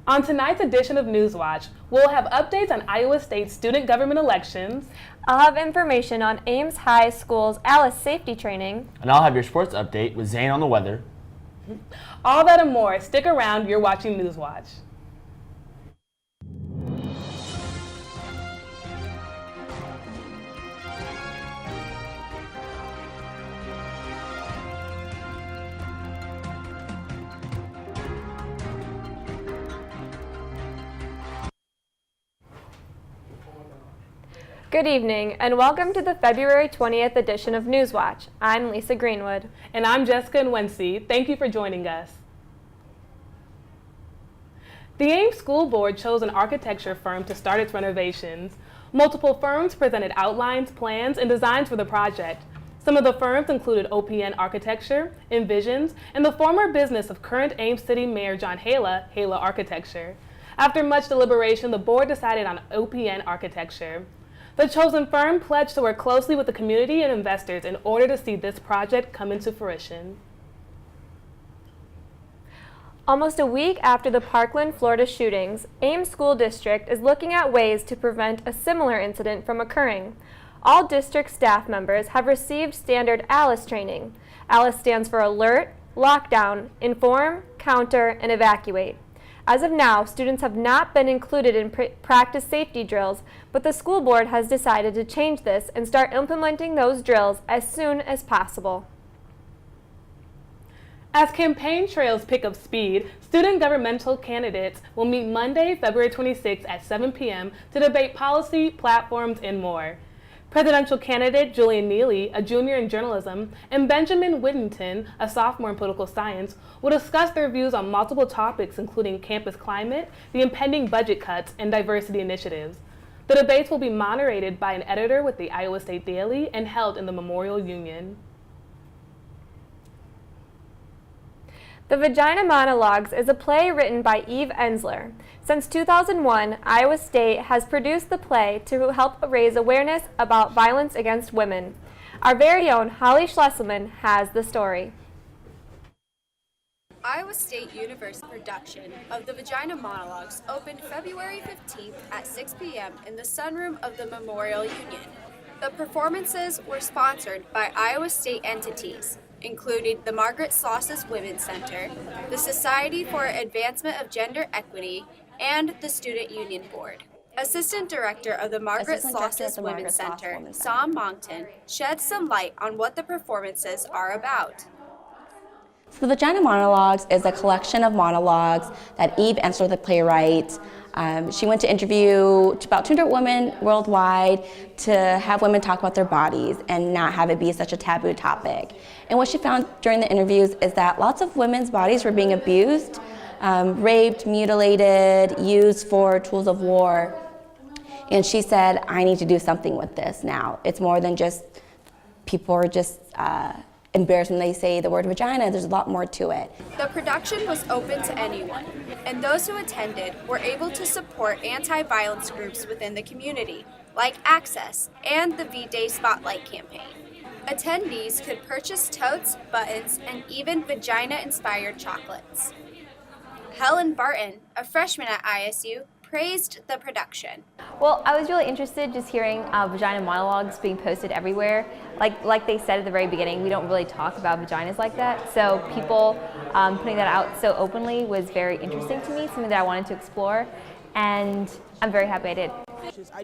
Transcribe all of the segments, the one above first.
On tonight's edition of Newswatch, we'll have updates on Iowa State's student government elections. I'll have information on Ames High School's ALICE safety training. And I'll have your sports update with Zane on the weather. All that and more. Stick around, you're watching Newswatch. Good evening, and welcome to the February 20th edition of Newswatch. I'm Lisa Greenwood. And I'm Jessica Enwesi. Thank you for joining us. The Ames School Board chose an architecture firm to start its renovations. Multiple firms presented outlines, plans, and designs for the project. Some of the firms included OPN Architecture, Envisions, and the former business of current Ames City Mayor John Hala, Hala Architecture. After much deliberation, the board decided on OPN Architecture. The chosen firm pledged to work closely with the community and investors in order to see this project come into fruition. Almost a week after the Parkland, Florida shootings, Ames School District is looking at ways to prevent a similar incident from occurring. All district staff members have received standard ALICE training. ALICE stands for Alert, Lockdown, Inform, Counter, and Evacuate. As of now, students have not been included in practice safety drills, but the school board has decided to change this and start implementing those drills as soon as possible. As campaign trails pick up speed, student governmental candidates will meet Monday, February 26th at 7 p.m. to debate policy, platforms, and more. Presidential candidate Julian Neely, a junior in journalism, and Benjamin Whittington, a sophomore in political science, will discuss their views on multiple topics including campus climate, the impending budget cuts, and diversity initiatives. The debates will be moderated by an editor with the Iowa State Daily and held in the Memorial Union. The Vagina Monologues is a play written by Eve Ensler. Since 2001, Iowa State has produced the play to help raise awareness about violence against women. Our very own Hollie Schlesselman has the story. Iowa State University production of the Vagina Monologues opened February 15th at 6 p.m. in the sunroom of the Memorial Union. The performances were sponsored by Iowa State entities, including the Margaret Schlesselman Women's Center, the Society for Advancement of Gender Equity, and the Student Union Board. Assistant Director of the Margaret Schlesselman Women's Center, Sam Moncton, sheds some light on what the performances are about. So the Vagina Monologues is a collection of monologues that Eve Ensler, the playwright, she went to interview about 200 women worldwide to have women talk about their bodies and not have it be such a taboo topic. And what she found during the interviews is that lots of women's bodies were being abused, raped, mutilated, used for tools of war. And she said, I need to do something with this now. It's more than just people are just embarrassed when they say the word vagina. There's a lot more to it. The production was open to anyone, and those who attended were able to support anti-violence groups within the community, like Access and the V-Day Spotlight campaign. Attendees could purchase totes, buttons, and even vagina-inspired chocolates. Helen Barton, a freshman at ISU, praised the production. Well, I was really interested just hearing vagina monologues being posted everywhere. Like they said at the very beginning, we don't really talk about vaginas like that. So people putting that out so openly was very interesting to me, something that I wanted to explore, and I'm very happy I did.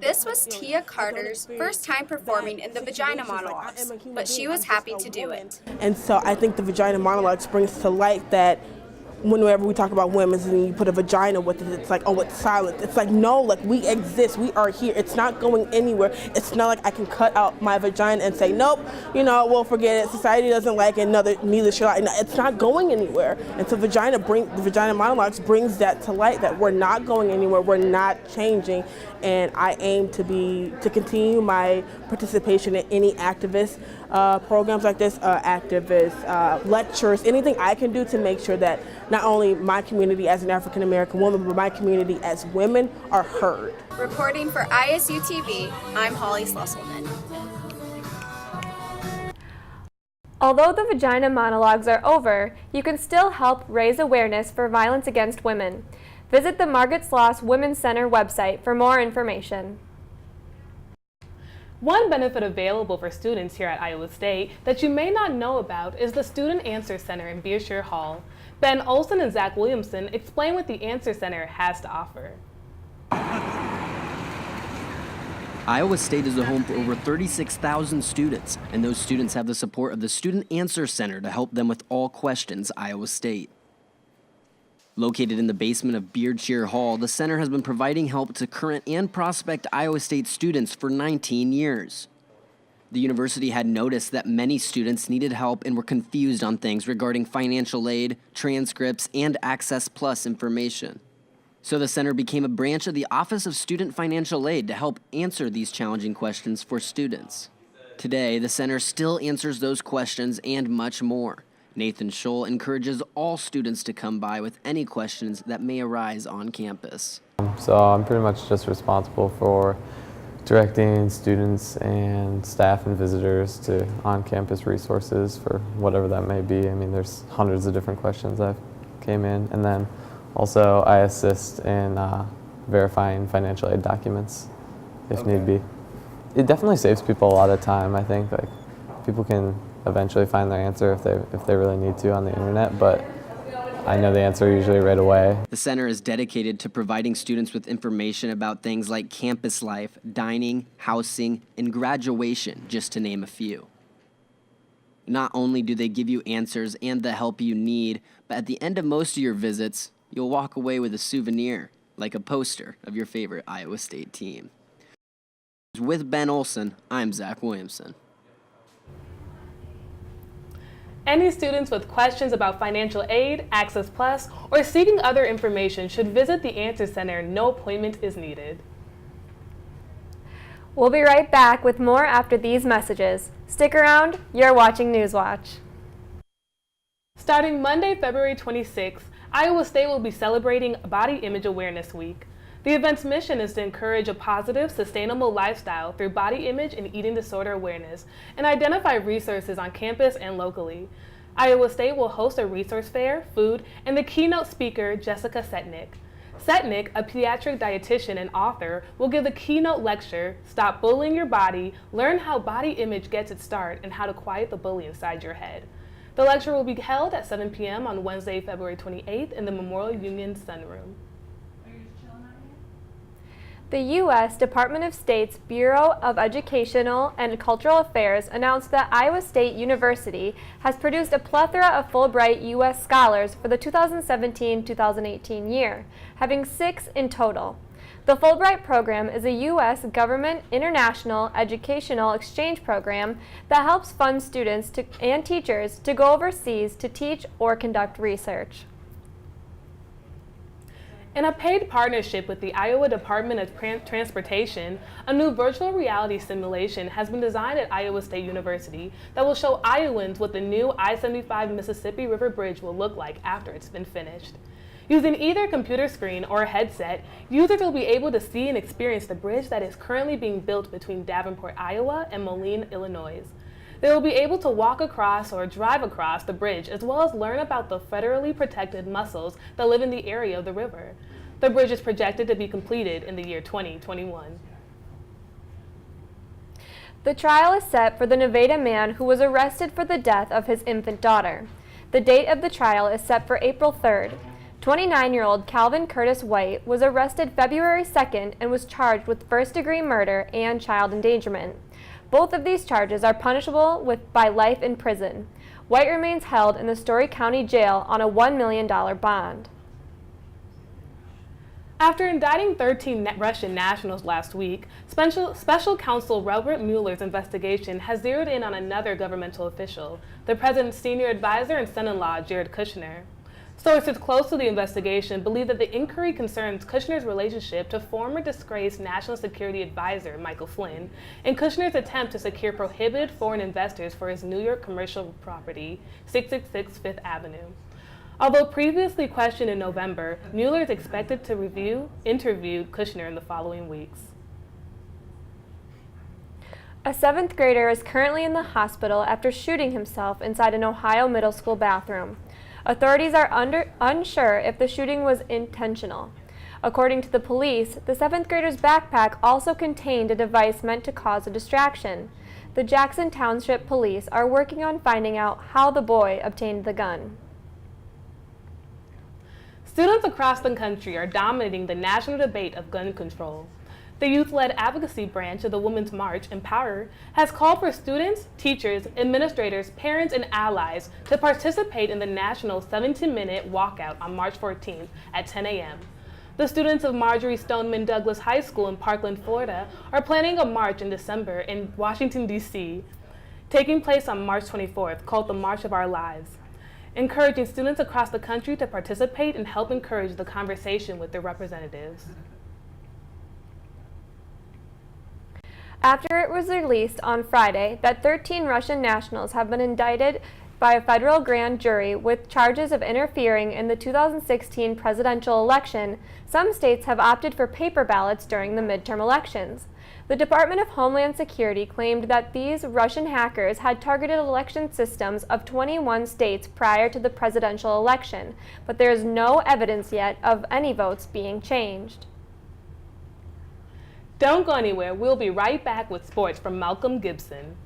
This was Tia Carter's first time performing in the Vagina Monologues, but she was happy to do it. And so I think the Vagina Monologues brings to light that whenever we talk about women and you put a vagina with it, it's like, oh, it's silent. It's like, no, like we exist, we are here. It's not going anywhere. It's not like I can cut out my vagina and say, nope, we'll forget it. Society doesn't like it, neither should I. No, it's not going anywhere. And so the Vagina Monologues brings that to light, that we're not going anywhere, we're not changing. And I aim to continue my participation in any activist programs like this, activist lectures, anything I can do to make sure that not only my community as an African American woman, but my community as women are heard. Reporting for ISU TV, I'm Hollie Schlesselman. Although the Vagina Monologues are over, you can still help raise awareness for violence against women. Visit the Margaret Sloss Women's Center website for more information. One benefit available for students here at Iowa State that you may not know about is the Student Answer Center in Beershire Hall. Ben Olson and Zach Williamson explain what the Answer Center has to offer. Iowa State is the home for over 36,000 students, and those students have the support of the Student Answer Center to help them with all questions Iowa State. Located in the basement of Beershire Hall, the center has been providing help to current and prospect Iowa State students for 19 years. The university had noticed that many students needed help and were confused on things regarding financial aid, transcripts, and Access Plus information. So the center became a branch of the Office of Student Financial Aid to help answer these challenging questions for students. Today, the center still answers those questions and much more. Nathan Scholl encourages all students to come by with any questions that may arise on campus. So I'm pretty much just responsible for directing students and staff and visitors to on-campus resources for whatever that may be. I mean, there's hundreds of different questions that came in, and then also I assist in verifying financial aid documents if need be. It definitely saves people a lot of time. I think like people can eventually find their answer if they really need to on the internet, but I know the answer usually right away. The center is dedicated to providing students with information about things like campus life, dining, housing, and graduation, just to name a few. Not only do they give you answers and the help you need, but at the end of most of your visits, you'll walk away with a souvenir, like a poster of your favorite Iowa State team. With Ben Olson, I'm Zach Williamson. Any students with questions about financial aid, Access Plus, or seeking other information should visit the Answer Center. No appointment is needed. We'll be right back with more after these messages. Stick around, you're watching Newswatch. Starting Monday, February 26th, Iowa State will be celebrating Body Image Awareness Week. The event's mission is to encourage a positive, sustainable lifestyle through body image and eating disorder awareness and identify resources on campus and locally. Iowa State will host a resource fair, food, and the keynote speaker, Jessica Setnick. Setnick, a pediatric dietitian and author, will give the keynote lecture, Stop Bullying Your Body, Learn How Body Image Gets Its Start, and How to Quiet the Bully Inside Your Head. The lecture will be held at 7 p.m. on Wednesday, February 28th in the Memorial Union Sunroom. The U.S. Department of State's Bureau of Educational and Cultural Affairs announced that Iowa State University has produced a plethora of Fulbright U.S. scholars for the 2017-2018 year, having 6 in total. The Fulbright program is a U.S. government international educational exchange program that helps fund students and teachers to go overseas to teach or conduct research. In a paid partnership with the Iowa Department of Transportation, a new virtual reality simulation has been designed at Iowa State University that will show Iowans what the new I-75 Mississippi River Bridge will look like after it's been finished. Using either a computer screen or a headset, users will be able to see and experience the bridge that is currently being built between Davenport, Iowa and Moline, Illinois. They will be able to walk across or drive across the bridge, as well as learn about the federally protected mussels that live in the area of the river. The bridge is projected to be completed in the year 2021. The trial is set for the Nevada man who was arrested for the death of his infant daughter. The date of the trial is set for April 3rd. 29-year-old Calvin Curtis White was arrested February 2nd and was charged with first-degree murder and child endangerment. Both of these charges are punishable by life in prison. White remains held in the Story County Jail on a $1 million bond. After indicting 13 Russian nationals last week, Special Counsel Robert Mueller's investigation has zeroed in on another governmental official, the president's senior advisor and son-in-law, Jared Kushner. Sources close to the investigation believe that the inquiry concerns Kushner's relationship to former disgraced National Security Advisor Michael Flynn and Kushner's attempt to secure prohibited foreign investors for his New York commercial property, 666 Fifth Avenue. Although previously questioned in November, Mueller is expected to interview Kushner in the following weeks. A 7th grader is currently in the hospital after shooting himself inside an Ohio middle school bathroom. Authorities are unsure if the shooting was intentional. According to the police, the 7th grader's backpack also contained a device meant to cause a distraction. The Jackson Township Police are working on finding out how the boy obtained the gun. Students across the country are dominating the national debate of gun control. The youth-led advocacy branch of the Women's March, Empower, has called for students, teachers, administrators, parents, and allies to participate in the national 17-minute walkout on March 14th at 10 a.m. The students of Marjorie Stoneman Douglas High School in Parkland, Florida, are planning a march in December in Washington, D.C., taking place on March 24th, called the March of Our Lives, encouraging students across the country to participate and help encourage the conversation with their representatives. After it was released on Friday that 13 Russian nationals have been indicted by a federal grand jury with charges of interfering in the 2016 presidential election, some states have opted for paper ballots during the midterm elections. The Department of Homeland Security claimed that these Russian hackers had targeted election systems of 21 states prior to the presidential election, but there is no evidence yet of any votes being changed. Don't go anywhere. We'll be right back with sports from Malcolm Gibson.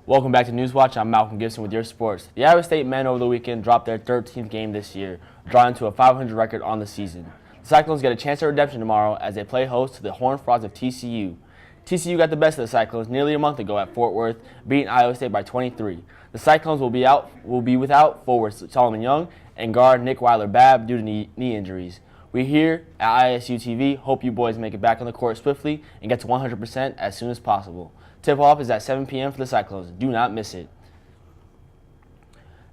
Welcome back to Newswatch. I'm Malcolm Gibson with your sports. The Iowa State men over the weekend dropped their 13th game this year, drawing to a 500 record on the season. The Cyclones get a chance at redemption tomorrow as they play host to the Horned Frogs of TCU. TCU got the best of the Cyclones nearly a month ago at Fort Worth, beating Iowa State by 23. The Cyclones will be without forwards Solomon Young and guard Nick Weiler-Babb due to knee injuries. We here at ISU TV hope you boys make it back on the court swiftly and get to 100% as soon as possible. Tip-off is at 7 p.m. for the Cyclones. Do not miss it.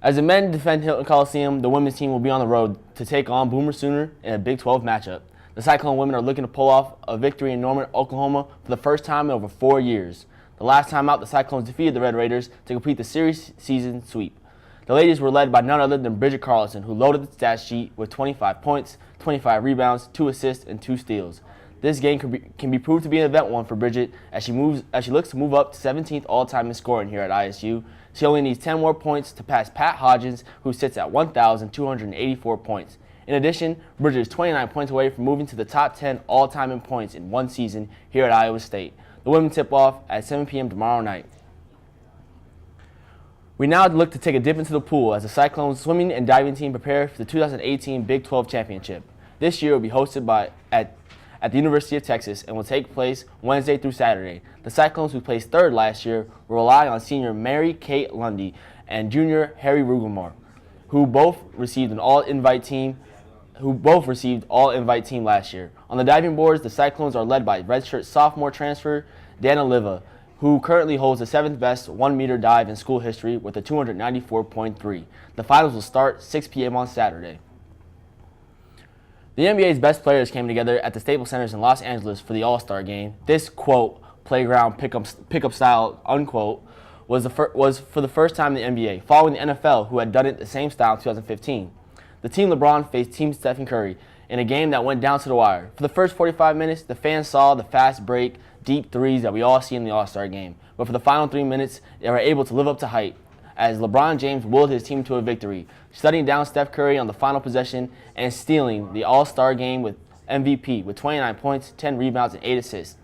As the men defend Hilton Coliseum, the women's team will be on the road to take on Boomer Sooner in a Big 12 matchup. The Cyclone women are looking to pull off a victory in Norman, Oklahoma for the first time in over 4 years. The last time out, the Cyclones defeated the Red Raiders to complete the series season sweep. The ladies were led by none other than Bridget Carlson, who loaded the stat sheet with 25 points, 25 rebounds, 2 assists, and 2 steals. This game can be proved to be an event one for Bridget as she looks to move up to 17th all-time in scoring here at ISU. She only needs 10 more points to pass Pat Hodgins, who sits at 1,284 points. In addition, Bridget is 29 points away from moving to the top 10 all-time in points in one season here at Iowa State. The women tip off at 7 p.m. tomorrow night. We now look to take a dip into the pool as the Cyclones swimming and diving team prepare for the 2018 Big 12 Championship. This year will be hosted at the University of Texas and will take place Wednesday through Saturday. The Cyclones, who placed third last year, will rely on senior Mary Kate Lundy and junior Harry Rugelmore, who both received all-invite team last year. On the diving boards, the Cyclones are led by redshirt sophomore transfer Dana Liva, who currently holds the 7th best 1-meter dive in school history with a 294.3. The finals will start 6 p.m. on Saturday. The NBA's best players came together at the Staples Centers in Los Angeles for the All-Star Game. This, quote, playground pickup style, unquote, was for the first time in the NBA, following the NFL, who had done it the same style in 2015. The Team LeBron faced Team Stephen Curry in a game that went down to the wire. For the first 45 minutes, the fans saw the fast break, deep threes that we all see in the All-Star game. But for the final 3 minutes, they were able to live up to hype as LeBron James willed his team to a victory, shutting down Steph Curry on the final possession and stealing the All-Star game with MVP with 29 points, 10 rebounds, and 8 assists.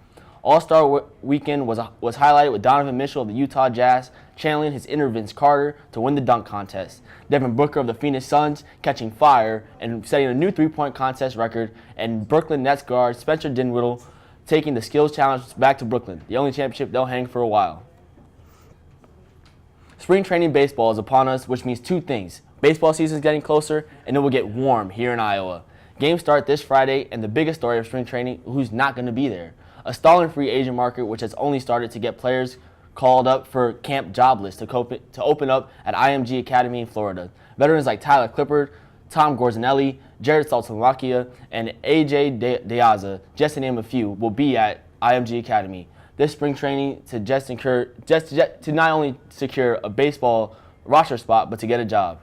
All-Star weekend was highlighted with Donovan Mitchell of the Utah Jazz channeling his inner Vince Carter to win the dunk contest. Devin Booker of the Phoenix Suns catching fire and setting a new three-point contest record, and Brooklyn Nets guard Spencer Dinwiddie taking the skills challenge back to Brooklyn, the only championship they'll hang for a while. Spring training baseball is upon us, which means two things. Baseball season is getting closer, and it will get warm here in Iowa. Games start this Friday, and the biggest story of spring training, who's not going to be there. A stalling free agent market, which has only started to get players called up for camp job lists to open up at IMG Academy in Florida. Veterans like Tyler Clippard, Tom Gorzanelli, Jared Saltamacchia, and AJ Deaza, just to name a few, will be at IMG Academy this spring training to not only secure a baseball roster spot, but to get a job.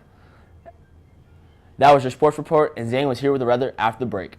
That was your sports report, and Zane was here with the weather after the break.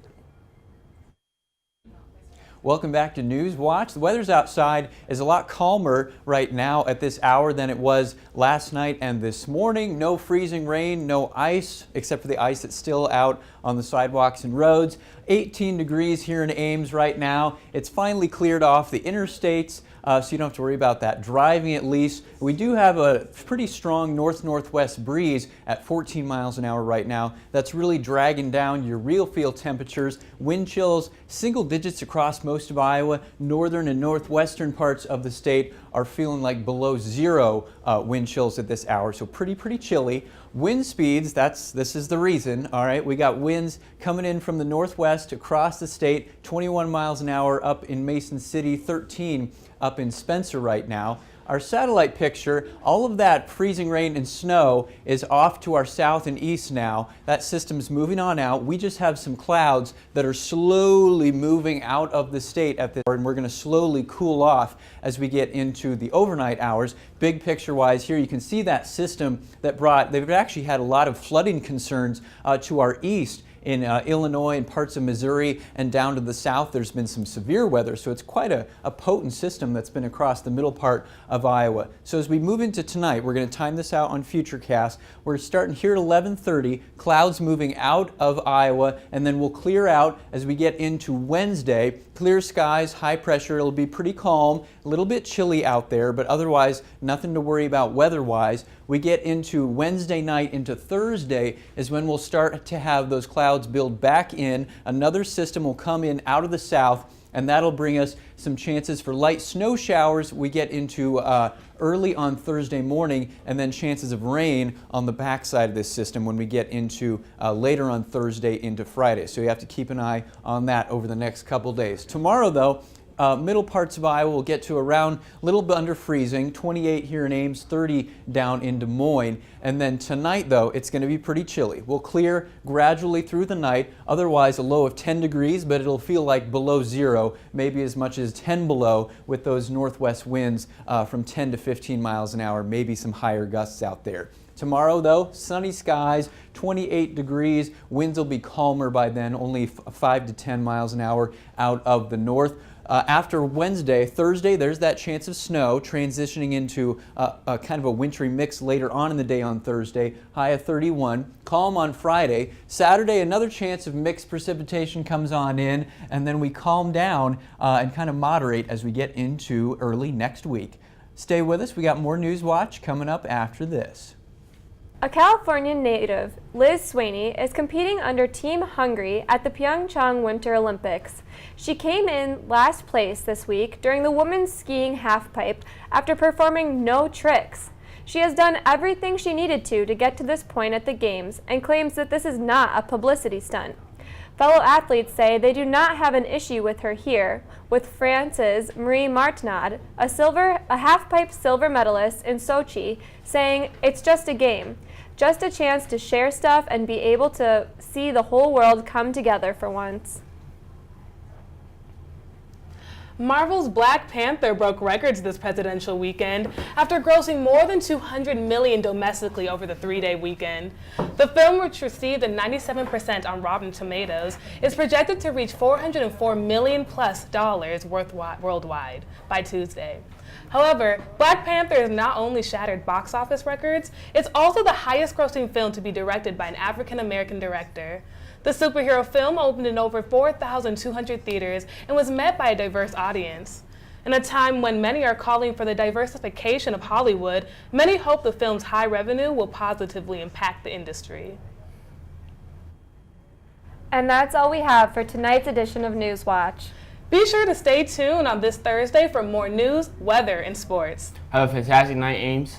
Welcome back to Newswatch. The weather's outside is a lot calmer right now at this hour than it was last night and this morning. No freezing rain, no ice, except for the ice that's still out on the sidewalks and roads. 18 degrees here in Ames right now. It's finally cleared off the interstates, so you don't have to worry about that driving at least. We do have a pretty strong north-northwest breeze at 14 miles an hour right now. That's really dragging down your real feel temperatures. Wind chills, single digits across most of Iowa. Northern and northwestern parts of the state are feeling like below zero wind chills at this hour, so pretty chilly. Wind speeds, this is the reason, all right? We got winds coming in from the northwest across the state, 21 miles an hour up in Mason City, 13 up in Spencer right now. Our satellite picture, all of that freezing rain and snow is off to our south and east now. That system's moving on out. We just have some clouds that are slowly moving out of the state at this, and we're going to slowly cool off as we get into the overnight hours. Big picture wise here, you can see that system that they've actually had a lot of flooding concerns to our east. In Illinois and parts of Missouri and down to the south, there's been some severe weather, so it's quite a potent system that's been across the middle part of Iowa. So as we move into tonight, we're going to time this out on Futurecast. We're starting here at 11:30, clouds moving out of Iowa, and then we'll clear out as we get into Wednesday. Clear skies, high pressure, it'll be pretty calm, a little bit chilly out there, but otherwise nothing to worry about weather-wise. We get into Wednesday night into Thursday is when we'll start to have those clouds build back in. Another system will come in out of the south, and that'll bring us some chances for light snow showers. We get into early on Thursday morning, and then chances of rain on the backside of this system when we get into later on Thursday into Friday. So you have to keep an eye on that over the next couple days. Tomorrow, though, middle parts of Iowa will get to around a little bit under freezing, 28 here in Ames, 30 down in Des Moines. And then tonight, though, it's going to be pretty chilly. We'll clear gradually through the night, otherwise a low of 10 degrees, but it'll feel like below zero, maybe as much as 10 below with those northwest winds from 10 to 15 miles an hour, maybe some higher gusts out there. Tomorrow, though, sunny skies, 28 degrees. Winds will be calmer by then, only 5 to 10 miles an hour out of the north. After Wednesday, Thursday, there's that chance of snow transitioning into a kind of a wintry mix later on in the day on Thursday, high of 31. Calm on Friday. Saturday, another chance of mixed precipitation comes on in, and then we calm down and kind of moderate as we get into early next week. Stay with us. We got more Newswatch coming up after this. A California native, Liz Swaney, is competing under Team Hungary at the Pyeongchang Winter Olympics. She came in last place this week during the women's skiing halfpipe after performing no tricks. She has done everything she needed to get to this point at the Games and claims that this is not a publicity stunt. Fellow athletes say they do not have an issue with her here, with France's Marie Martinat, a halfpipe silver medalist in Sochi, saying it's just a game. Just a chance to share stuff and be able to see the whole world come together for once. Marvel's Black Panther broke records this presidential weekend after grossing more than $200 million domestically over the three-day weekend. The film, which received a 97% on Rotten Tomatoes, is projected to reach $404 million plus worldwide by Tuesday. However, Black Panther has not only shattered box office records, it's also the highest grossing film to be directed by an African-American director. The superhero film opened in over 4,200 theaters and was met by a diverse audience. In a time when many are calling for the diversification of Hollywood, many hope the film's high revenue will positively impact the industry. And that's all we have for tonight's edition of Newswatch. Be sure to stay tuned on this Thursday for more news, weather, and sports. Have a fantastic night, Ames.